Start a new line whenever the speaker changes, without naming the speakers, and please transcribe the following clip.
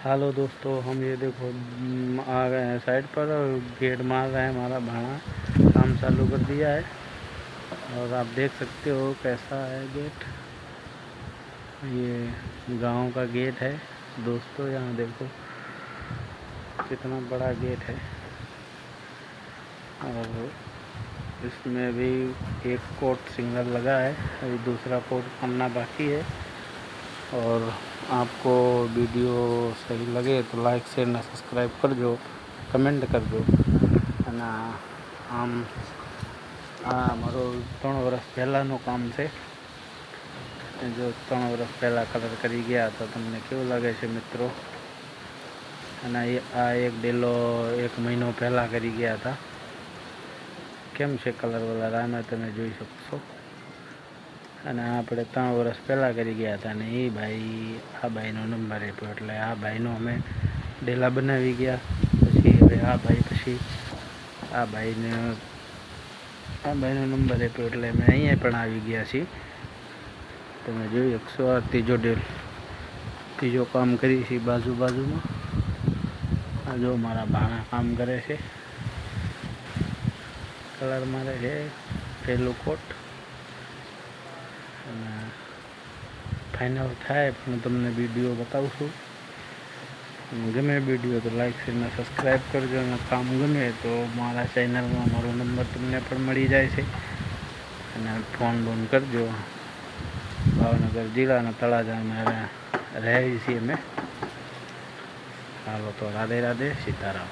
Hello दोस्तों, हम ये देखो आ गए हैं साइड पर और गेट मार रहे हैं। हमारा भाड़ा काम चालू कर दिया है और आप देख सकते हो कैसा है गेट। ये गांव का गेट है दोस्तों। यहाँ देखो कितना बड़ा गेट है और इसमें भी एक कोट सिंगल लगा है, अभी दूसरा कोट करना बाकी है। और आपको वीडियो सही लगे तो लाइक शेर ने सब्सक्राइब कर दो, कमेंट कर दो। અને આમ આ મારો 3 વર્ષ પહેલાંનું કામ છે। જો 3 વર્ષ પહેલાં કલર કરી ગયા તો તમને કેવું લાગે છે મિત્રો? અને આ એક ડેલો 1 મહિનો પહેલાં કરી ગયા હતા। કેમ છે કલર વલર આમે તમે જોઈ શકશો। અને આપણે 3 વર્ષ પહેલાં કરી ગયા હતા અને એ ભાઈ આ ભાઈનો નંબર આપ્યો એટલે આ ભાઈનો અમે ડેલા બનાવી ગયા। પછી હવે આ ભાઈનો નંબર આપ્યો એટલે અમે અહીંયા પણ આવી ગયા છીએ। તમે જોઈ શકશો આ ત્રીજો કામ કરી છે બાજુમાં। આ જો મારા ભાણા કામ કરે છે, કલર મારે છે પહેલું કોટ અને ફાઇનલ થાય પણ તમને વિડીયો બતાવશું। ગમે વિડીયો તો લાઈક શેર સબસ્ક્રાઈબ કરજો અને કામ ગમે તો મારા ચેનલમાં મારો નંબર તમને પણ મળી જાય છે અને ફોન કરજો। ભાવનગર જિલ્લાના તળાજામાં રહીએ છીએ અમે। હાલો તો રાધે રાધે, સીતારામ।